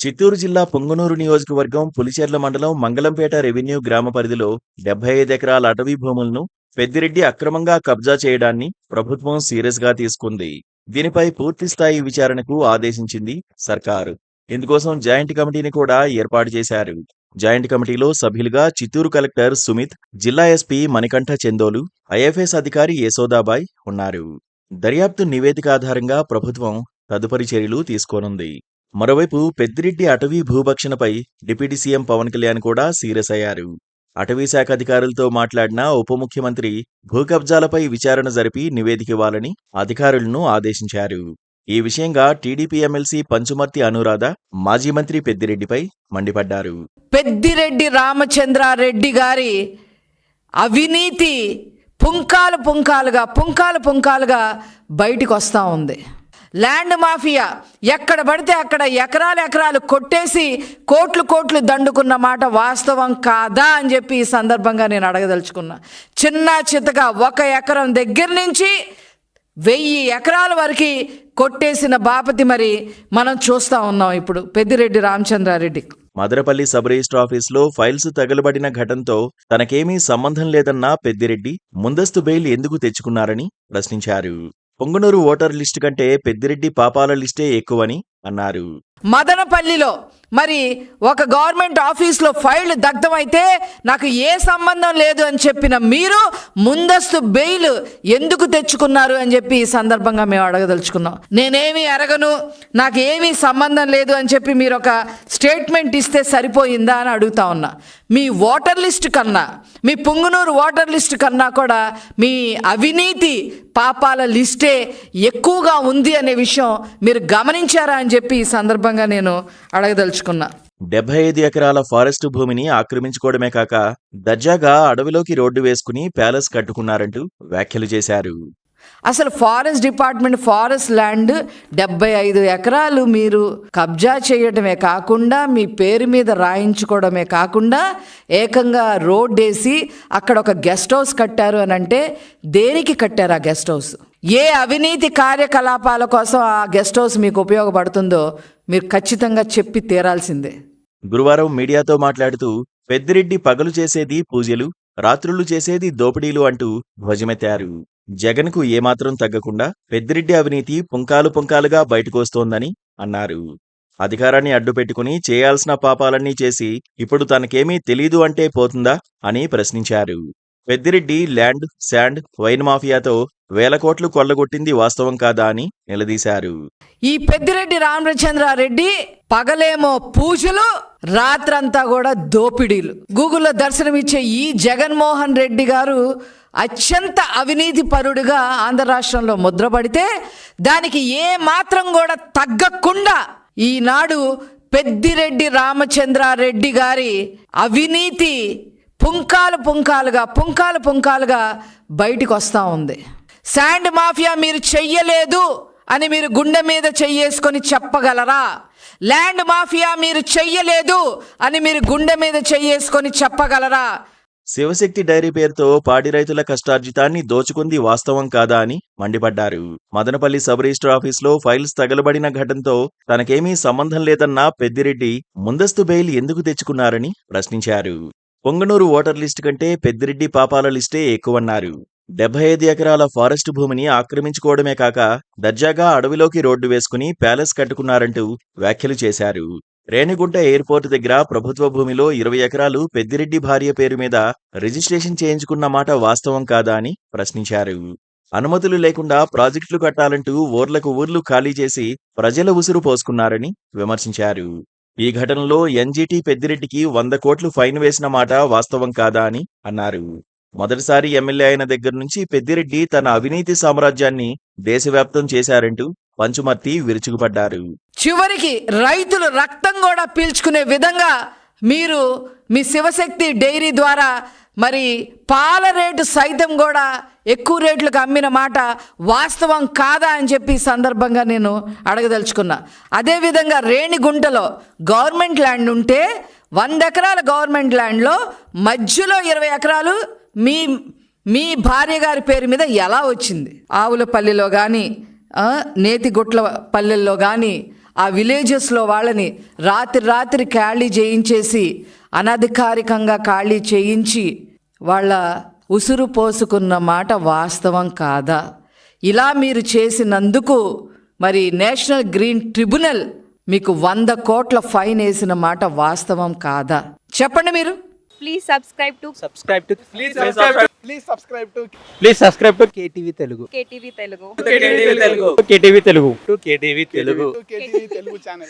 చిత్తూరు జిల్లా పొంగనూరు నియోజకవర్గం పులిచెర్ల మండలం మంగళంపేట రెవెన్యూ గ్రామ పరిధిలో 75 ఎకరాల అటవీ భూములను పెద్దిరెడ్డి అక్రమంగా కబ్జా చేయడాన్ని ప్రభుత్వం సీరియస్ గా తీసుకుంది. దీనిపై పూర్తిస్థాయి విచారణకు ఆదేశించింది సర్కారు. ఇందుకోసం జాయింట్ కమిటీని కూడా ఏర్పాటు చేశారు. జాయింట్ కమిటీలో సభ్యులుగా చిత్తూరు కలెక్టర్ సుమిత్, జిల్లా ఎస్పీ మణికంఠ చందోలు, ఐఎఫ్ఎస్ అధికారి యశోదాబాయ్ ఉన్నారు. దర్యాప్తు నివేదిక ఆధారంగా ప్రభుత్వం తదుపరి చర్యలు తీసుకోనుంది. మరోవైపు పెద్దిరెడ్డి అటవీ భూభక్షణపై డిప్యూటీ సీఎం పవన్ కళ్యాణ్ కూడా సీరియస్ అయ్యారు. అటవీ శాఖ అధికారులతో మాట్లాడిన ఉప ముఖ్యమంత్రి భూ కబ్జాలపై విచారణ జరిపి నివేదిక ఇవ్వాలని అధికారులను ఆదేశించారు. ఈ విషయంగా టీడీపీ ఎమ్మెల్సీ పంచుమర్తి అనురాధ మాజీ మంత్రి పెద్దిరెడ్డిపై మండిపడ్డారు. పెద్దిరెడ్డి రామచంద్రారెడ్డి గారి అవినీతి పుంకాలు పుంకాలుగా బయటికి వస్తూ ఉంది. ల్యాండ్ మాఫియా ఎక్కడ పడితే అక్కడ ఎకరాలు కొట్టేసి కోట్లు దండుకున్న మాట వాస్తవం కాదా అని చెప్పి ఈ సందర్భంగా నేను అడగదలుచుకున్నా. చిన్న చితగా 1 ఎకరం దగ్గర నుంచి 1000 ఎకరాల వరకు కొట్టేసిన బాపతి మరి మనం చూస్తూ ఉన్నాం. ఇప్పుడు పెద్దిరెడ్డి రామచంద్రారెడ్డి మదనపల్లి సబ్ రిజిస్టర్ ఆఫీసులో ఫైల్స్ తగలబడిన ఘటనతో తనకేమీ సంబంధం లేదన్న పెద్దిరెడ్డి ముందస్తు బెయిల్ ఎందుకు తెచ్చుకున్నారని ప్రశ్నించారు. పొంగనూరు ఓటర్ లిస్టు కంటే పెద్దిరెడ్డి పాపాల లిస్టే ఎక్కువని అన్నారు. మదనపల్లిలో మరి ఒక గవర్నమెంట్ ఆఫీస్లో ఫైల్ దగ్ధమైతే నాకు ఏ సంబంధం లేదు అని చెప్పిన మీరు ముందస్తు బెయిల్ ఎందుకు తెచ్చుకున్నారు అని చెప్పి ఈ సందర్భంగా మేము అడగదలుచుకున్నాం. నేనేమీ అరగను, నాకు ఏమీ సంబంధం లేదు అని చెప్పి మీరు ఒక స్టేట్మెంట్ ఇస్తే సరిపోయిందా అని అడుగుతా ఉన్నా. మీ ఓటర్ లిస్ట్ కన్నా, మీ పొంగనూరు ఓటర్ లిస్ట్ కన్నా కూడా మీ అవినీతి పాపాల లిస్టే ఎక్కువగా ఉంది అనే విషయం మీరు గమనించారా అని చెప్పి ఈ సందర్భంగా నేను అడగదలుచుకున్నా. 75 ఎకరాల ఫారెస్టు భూమిని ఆక్రమించుకోవడమే కాక దర్జాగా అడవిలోకి రోడ్డు వేసుకుని ప్యాలెస్ కట్టుకున్నారంటూ వ్యాఖ్యలు చేశారు. అసలు ఫారెస్ట్ డిపార్ట్మెంట్ ఫారెస్ట్ ల్యాండ్ 75 ఎకరాలు మీరు కబ్జా చేయడమే కాకుండా మీ పేరు మీద రాయించుకోవడమే కాకుండా ఏకంగా రోడ్ వేసి అక్కడ ఒక గెస్ట్ హౌస్ కట్టారు అని అంటే దేనికి కట్టారు ఆ గెస్ట్ హౌస్? ఏ అవినీతి కార్యకలాపాల కోసం ఆ గెస్ట్ హౌస్ మీకు ఉపయోగపడుతుందో మీరు ఖచ్చితంగా చెప్పి తీరాల్సిందే. గురువారం మీడియాతో మాట్లాడుతూ పెద్దిరెడ్డి పగలు చేసేది పూజలు, రాత్రులు చేసేది దోపిడీలు అంటూ ధ్వజమెత్తారు. జగన్కు ఏమాత్రం తగ్గకుండా పెద్దిరెడ్డి అవినీతి పుంకాలుగా బయటకొస్తోందని అన్నారు. అధికారాన్ని అడ్డుపెట్టుకుని చేయాల్సిన పాపాలన్నీ చేసి ఇప్పుడు తనకేమీ తెలీదు అంటే పోతుందా అని ప్రశ్నించారు. పెద్దిరెడ్డి ల్యాండ్, శాండ్, వైన్ మాఫియాతో 1000 కోట్లు కొల్లగొట్టింది వాస్తవం కాదా అని నిలదీశారు. ఈ పెద్దిరెడ్డి రామచంద్రారెడ్డి పగలేమో పూజలు, రాత్రంతా కూడా దోపిడీలు. గూగుల్లో దర్శనమిచ్చే ఈ జగన్మోహన్ రెడ్డి గారు అత్యంత అవినీతి పరుడుగా ఆంధ్ర రాష్ట్రంలో ముద్రపడితే దానికి ఏ మాత్రం కూడా తగ్గకుండా ఈనాడు పెద్దిరెడ్డి రామచంద్రారెడ్డి గారి అవినీతి పుంకాలుగా బయటికి వస్తూ ఉంది. శాండ్ మాఫియా మీరు చెయ్యలేదు అని మీరు గుండె మీద చెయ్యేసుకొని చెప్పగలరా? ల్యాండ్ మాఫియా మీరు చెయ్యలేదు అని మీరు గుండె మీద చెయ్యేసుకొని చెప్పగలరా? శివశక్తి డైరీ పేరుతో పాడి రైతుల కష్టార్జితాన్ని దోచుకుంది వాస్తవం కాదా అని మండిపడ్డారు. మదనపల్లి సబ్ రిజిస్టర్ ఆఫీసులో ఫైల్స్ తగలబడిన ఘటనతో తనకేమీ సంబంధం లేదన్న పెద్దిరెడ్డి ముందస్తు బెయిల్ ఎందుకు తెచ్చుకున్నారని ప్రశ్నించారు. పొంగనూరు ఓటర్ లిస్టు కంటే పెద్దిరెడ్డి పాపాల లిస్టే ఎక్కువన్నారు. 75 ఎకరాల ఫారెస్టు భూమిని ఆక్రమించుకోవడమే కాక దర్జాగా అడవిలోకి రోడ్డు వేసుకుని ప్యాలెస్ కట్టుకున్నారంటూ వ్యాఖ్యలు చేశారు. రేణిగుంట ఎయిర్పోర్టు దగ్గర ప్రభుత్వ భూమిలో 20 ఎకరాలు పెద్దిరెడ్డి భార్య పేరు మీద రిజిస్ట్రేషన్ చేయించుకున్న మాట వాస్తవం కాదా అని ప్రశ్నించారు. అనుమతులు లేకుండా ప్రాజెక్టులు కట్టాలంటూ ఊర్లు ఖాళీ చేసి ప్రజల ఉసురు పోసుకున్నారని విమర్శించారు. ఈ ఘటనలో ఎన్జీటీ పెద్దిరెడ్డికి 100 కోట్లు ఫైన్ వేసిన మాట వాస్తవం కాదా అని అన్నారు. మొదటిసారి ఎమ్మెల్యే అయిన దగ్గర నుంచి పెద్దిరెడ్డి తన అవినీతి సామ్రాజ్యాన్ని దేశవ్యాప్తం చేశారంటూ పంచుమర్తి విరుచుకుపడ్డారు. చివరికి రైతులు రక్తం కూడా పీల్చుకునే విధంగా మీరు మీ శివశక్తి డైరీ ద్వారా మరి పాల రేటు సైతం కూడా ఎక్కువ రేట్లకు అమ్మిన మాట వాస్తవం కాదా అని చెప్పి సందర్భంగా నేను అడగదలుచుకున్నా. అదేవిధంగా రేణిగుంటలో గవర్నమెంట్ ల్యాండ్ ఉంటే 100 ఎకరాల గవర్నమెంట్ ల్యాండ్లో మధ్యలో 20 ఎకరాలు మీ భార్య గారి పేరు మీద ఎలా వచ్చింది? ఆవులపల్లిలో కానీ నేతిగుట్ల పల్లెల్లో కానీ ఆ విలేజెస్లో వాళ్ళని రాత్రి ఖాళీ చేయించేసి అనధికారికంగా ఖాళీ చేయించి వాళ్ళ ఉసురు పోసుకున్న మాట వాస్తవం కాదా? ఇలా మీరు చేసినందుకు మరి నేషనల్ గ్రీన్ ట్రిబ్యునల్ మీకు 100 కోట్ల ఫైన్ వేసిన మాట వాస్తవం కాదా? చెప్పండి మీరు. Please subscribe to KTV Telugu. KTV Telugu. KTV Telugu channel.